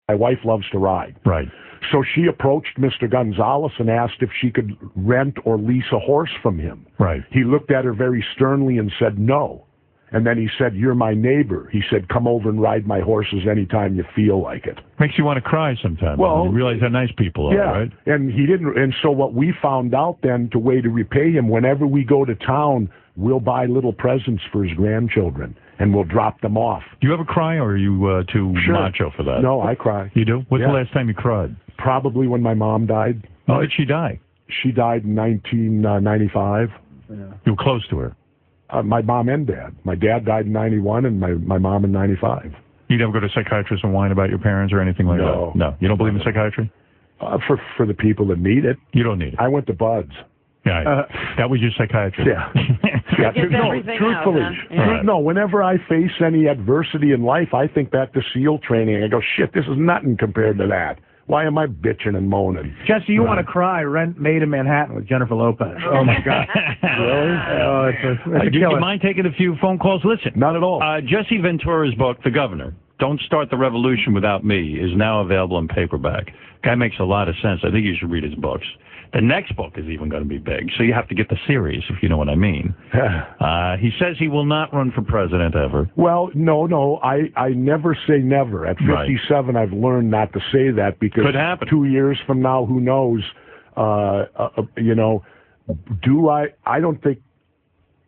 My wife loves to ride. Right. So she approached Mr. Gonzalez and asked if she could rent or lease a horse from him. Right. He looked at her very sternly and said no. And then he said, "You're my neighbor." He said, "Come over and ride my horses anytime you feel like it." Makes you want to cry sometimes. Well, you realize how nice people are, right? And he didn't. And so what we found out then, to way to repay him, whenever we go to town, we'll buy little presents for his grandchildren, and we'll drop them off. Do you ever cry, or are you too macho for that? No, I cry. You do? What's the last time you cried? Probably when my mom died. When did she die? She died in 1995. Yeah. You were close to her? My mom and dad. My dad died in 91, and my mom in 95. You never go to a psychiatrist and whine about your parents or anything like that? No. You don't believe in psychiatry? For the people that need it. You don't need it. I went to Bud's. Yeah, that was your psychiatrist. Yeah. Truthfully. Right. No, whenever I face any adversity in life, I think back to SEAL training. I go, shit, this is nothing compared to that. Why am I bitching and moaning? Jesse, you want to cry? Rent Maid in Manhattan with Jennifer Lopez. Oh, my God. Really? Oh, it's a do you mind taking a few phone calls? Listen. Not at all. Jesse Ventura's book, The Governor, Don't Start the Revolution Without Me, is now available in paperback. Guy makes a lot of sense. I think you should read his books. The next book is even going to be big, so you have to get the series, if you know what I mean. He says he will not run for president ever. Well, no. I never say never. At 57, I've learned not to say that because could happen. 2 years from now, who knows? I don't think...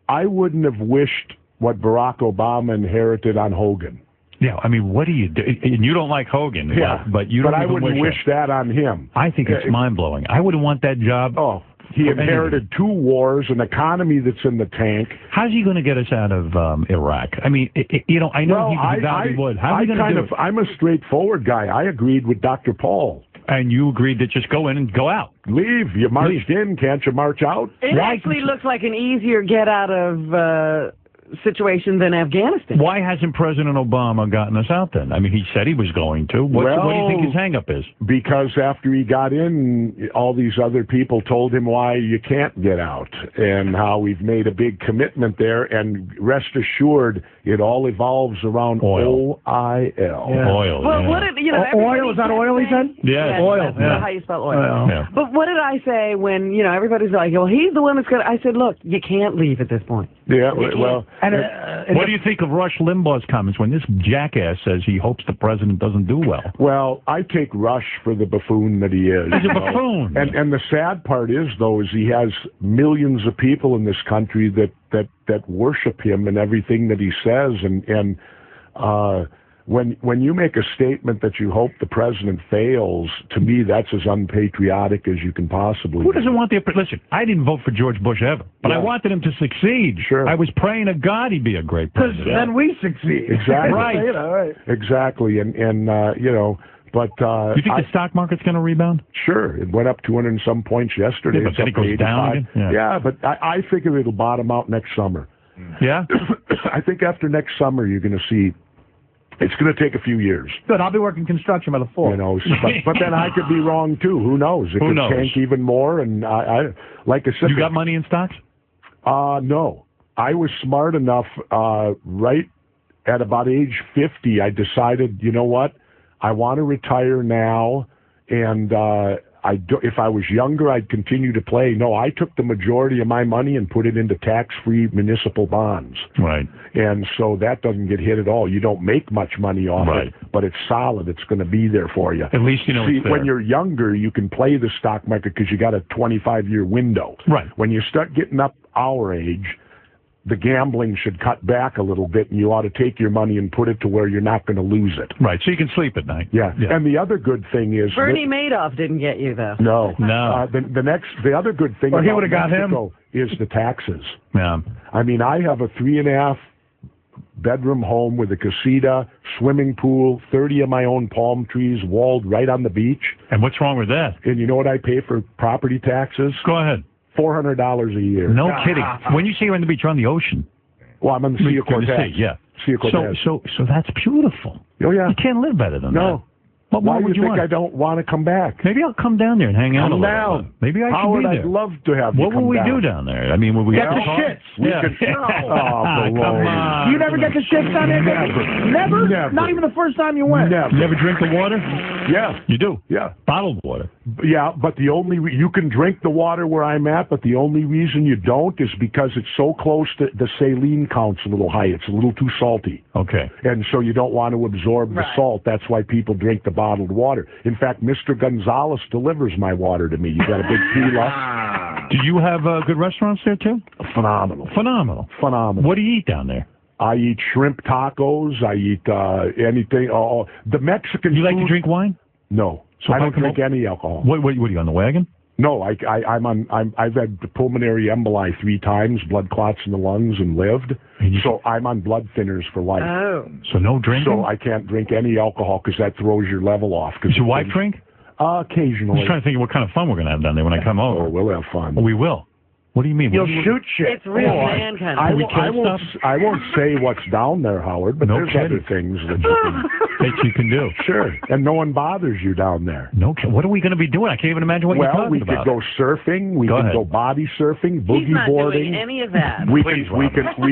I wouldn't have wished what Barack Obama inherited on Hogan. Yeah, I mean, what do you do? And you don't like Hogan, but you don't I wouldn't wish that on him. I think it's mind-blowing. I wouldn't want that job. Oh, he inherited 2 wars, an economy that's in the tank. How's he going to get us out of Iraq? I mean, I know he vowed he would. How's he going to do it? I'm a straightforward guy. I agreed with Dr. Paul. And you agreed to just go in and go out. Leave. You marched in. Can't you march out? It actually looks like an easier get out of situation than Afghanistan. Why hasn't President Obama gotten us out then? I mean, he said he was going to. What do you think his hang-up is? Because after he got in, all these other people told him why you can't get out and how we've made a big commitment there. And rest assured, it all evolves around oil. OIL. Yeah. Oil. Well, what did oil? Is that oil? He said. Yeah, oil. That's how you spell oil. Yeah. But what did I say when everybody's like, well, he's the one that's going to... I said, look, you can't leave at this point. Yeah, well... what do you think of Rush Limbaugh's comments when this jackass says he hopes the president doesn't do well? Well, I take Rush for the buffoon that he is. He's a buffoon. And the sad part is, though, is he has millions of people in this country that worship him and everything that he says. And when you make a statement that you hope the president fails, to me, that's as unpatriotic as you can possibly Who doesn't want the... Listen, I didn't vote for George Bush ever, but I wanted him to succeed. Sure. I was praying to God he'd be a great president. Because then we succeed. Exactly. Right. Exactly. And but... You think the stock market's going to rebound? Sure. It went up 200 and some points yesterday. Yeah, but then it goes down again? Yeah, but I figure it'll bottom out next summer. Yeah? I think after next summer, you're going to see... It's going to take a few years. Good. I'll be working construction by the fall. But then I could be wrong too. Who knows? It could tank even more. And I like I said, you got money in stocks? No. I was smart enough. Right at about age 50, I decided, you know what? I want to retire now, and if I was younger, I'd continue to play. No, I took the majority of my money and put it into tax-free municipal bonds. Right. And so that doesn't get hit at all. You don't make much money off it, but it's solid. It's going to be there for you. At least you know it's there. When you're younger, you can play the stock market because you got a 25-year window. Right. When you start getting up our age, the gambling should cut back a little bit, and you ought to take your money and put it to where you're not going to lose it. Right, so you can sleep at night. Yeah. And the other good thing is... Bernie Madoff didn't get you, though. No. No. The other good thing he would have got Mexico is the taxes. Yeah. I mean, I have a 3.5 bedroom home with a casita, swimming pool, 30 of my own palm trees, walled right on the beach. And what's wrong with that? And you know what I pay for property taxes? Go ahead. $400 a year. No kidding. When you say you're on the beach, you're on the ocean. Well, I'm on the Sea of Cortez. Yeah. Sea of Cortez. So that's beautiful. Oh, yeah. You can't live better than that. No. Well, Why do you think want? I don't want to come back? Maybe I'll come down there and hang out a little bit. Maybe I Howard, should be there. I'd love to have you What come will we down. do down there? I mean, will we Get have the to talk? shits. We Yeah. could, Come on. You never get the shits down there? Never. Never? Not even the first time you went? Never. You ever drink the water? Yeah. You do? Yeah. Bottled water. Yeah, but the only you can drink the water where I'm at, but the only reason you don't is because it's so close to the saline count's a little high. It's a little too salty. Okay. And so you don't want to absorb the salt. That's why people drink the bottled water. In fact, Mr. Gonzalez delivers my water to me. You got a big tequila. Do you have good restaurants there, too? Phenomenal. Phenomenal. Phenomenal. What do you eat down there? I eat shrimp tacos. I eat anything. The Mexican You like food, to drink wine? No. So I how don't come- drink any alcohol. What are you on the wagon? No, I've had pulmonary emboli 3 times, blood clots in the lungs, and lived. So I'm on blood thinners for life. Oh. So no drinking? So I can't drink any alcohol because that throws your level off. Does your wife drink? Occasionally. I'm just trying to think of what kind of fun we're going to have down there when I come over. Oh, we'll have fun. Oh, we will. What do you mean? You'll shoot shit. It's real man kind of. I won't say what's down there, Howard, but No there's kidding. other things that you can do. Sure. And no one bothers you down there. No. What are we going to be doing? I can't even imagine what you're talking Well, we about. could go surfing. We Go can ahead. go body surfing, boogie He's not boarding. doing any of that. We Please,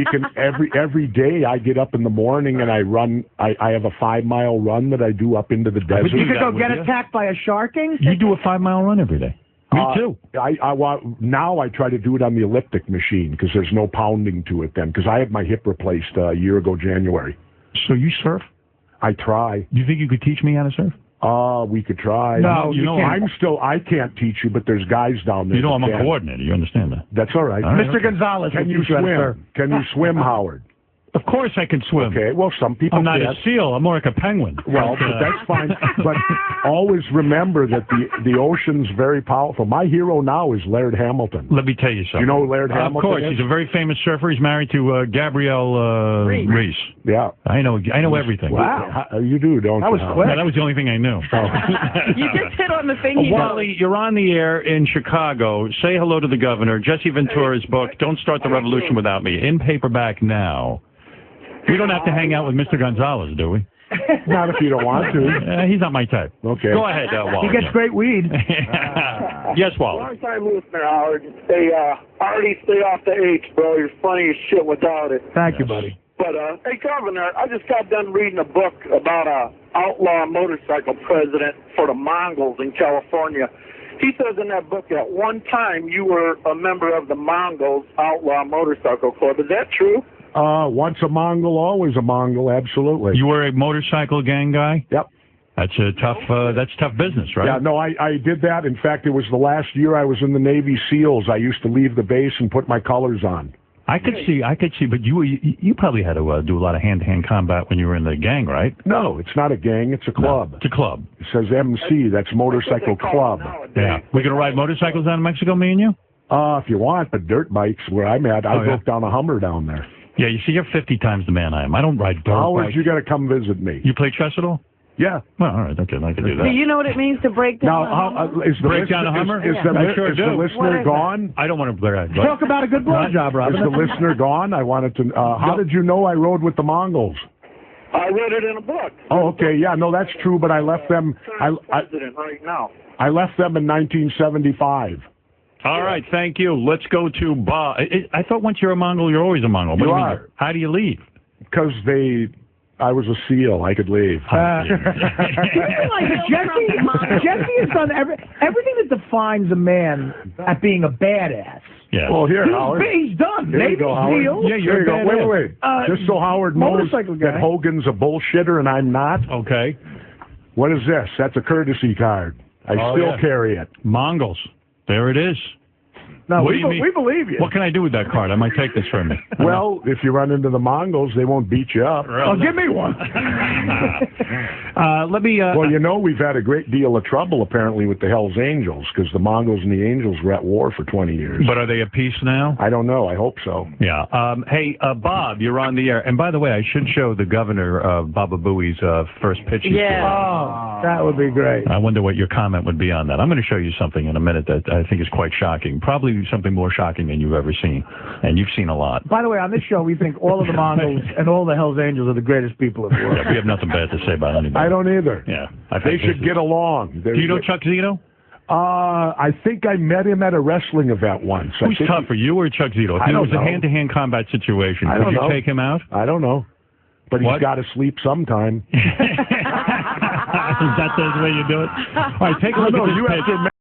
can every day I get up in the morning and I run. I have a 5-mile run that I do up into the desert. You could go would get you? attacked by a sharking? You do a 5-mile run every day. Me too. I want now. I try to do it on the elliptic machine because there's no pounding to it then. Because I had my hip replaced a year ago, January. So you surf? I try. Do you think you could teach me how to surf? We could try. No, you can't. I can't teach you, but there's guys down there. You know I'm that a can. coordinator. You understand that? That's all right. All right. Mr. Gonzalez, Can you swim? Can you swim, Howard? Of course I can swim. Okay. Well, some people I'm not can't. a seal. I'm more like a penguin. Well, but that's fine. But always remember that the ocean's very powerful. My hero now is Laird Hamilton. Let me tell you something. You know who Laird Hamilton Of course. is? He's a very famous surfer. He's married to Gabrielle Reese. Yeah. I know everything. Wow. You do, don't That you? was Howard? quick. Yeah, that was the only thing I knew. You just hit on the thing he knows. Wally, you're on the air in Chicago. Say hello to the governor. Jesse Ventura's book, Don't Start the Revolution Without Me, in paperback now. We don't have to hang out with Mr. Gonzalez, do we? Not if you don't want to. He's not my type. Okay. Go ahead, Wally. He gets great weed. Yes, Wally. Long-time listener, Howard. Hey, Artie, stay off the H, bro. You're funny as shit without it. Thank you, buddy. But, hey, Governor, I just got done reading a book about a outlaw motorcycle president for the Mongols in California. He says in that book that one time you were a member of the Mongols Outlaw Motorcycle Club. Is that true? Once a Mongol, always a Mongol. Absolutely. You were a motorcycle gang guy? Yep. That's a tough business, right? Yeah, no, I did that. In fact, it was the last year I was in the Navy SEALs. I used to leave the base and put my colors on. I could see, but you probably had to do a lot of hand-to-hand combat when you were in the gang, right? No, it's not a gang. It's a club. No, it's a club. It says MC. That's Motorcycle Club. Yeah. We're going to ride motorcycles down to Mexico, me and you? If you want, but dirt bikes where I'm at, I broke down a Hummer down there. Yeah, you see, you're 50 times the man I am. I don't ride dirt Howard, bikes. you got to come visit me. You play chess at all? Yeah. Well, all right, okay, I can do that. Do you know what it means to break down? Now, is the Break down a Hummer? Is I sure the do. listener gone? I don't want to... Talk about a good blowjob, Robin. Is the listener gone? I wanted to... how did you know I rode with the Mongols? I read it in a book. Oh, okay. Yeah, no, that's true, but I left them... President right now. I left them in 1975. All right, thank you. Let's go to Bob. I thought once you're a Mongol, you're always a Mongol. What do you mean? How do you leave? Because I was a SEAL. I could leave. Jesse has done everything that defines a man at being a badass. Yeah. Well, here, Howard. He's done. Here Navy you go, Howard. SEAL. Yeah, you're There you go. Wait. Just so Howard knows motorcycle guy. that Hogan's a bullshitter and I'm not. Okay. What is this? That's a courtesy card. I still carry it. Mongols. There it is. No, What do you mean? we believe you. What can I do with that card? I might take this from me. Well, if you run into the Mongols, they won't beat you up. Oh, give me one. Let me... Well, you know, we've had a great deal of trouble, apparently, with the Hells Angels, because the Mongols and the Angels were at war for 20 years. But are they at peace now? I don't know. I hope so. Yeah. Hey, Bob, you're on the air. And by the way, I should show the governor of Baba Booey's first pitch. Yeah. Oh, that would be great. I wonder what your comment would be on that. I'm going to show you something in a minute that I think is quite shocking. Probably see something more shocking than you've ever seen, and you've seen a lot. By the way, on this show, we think all of the Mongols and all the Hells Angels are the greatest people in the world. Yeah, we have nothing bad to say about anybody. I don't either. Yeah, they should get along. Do you know Chuck Zito? I think I met him at a wrestling event once. Who's tougher, you or Chuck Zito? If it was a hand-to-hand combat situation, could you take him out? I don't know. But he's got to sleep sometime. Is that the way you do it? All right, take a look at this pitch.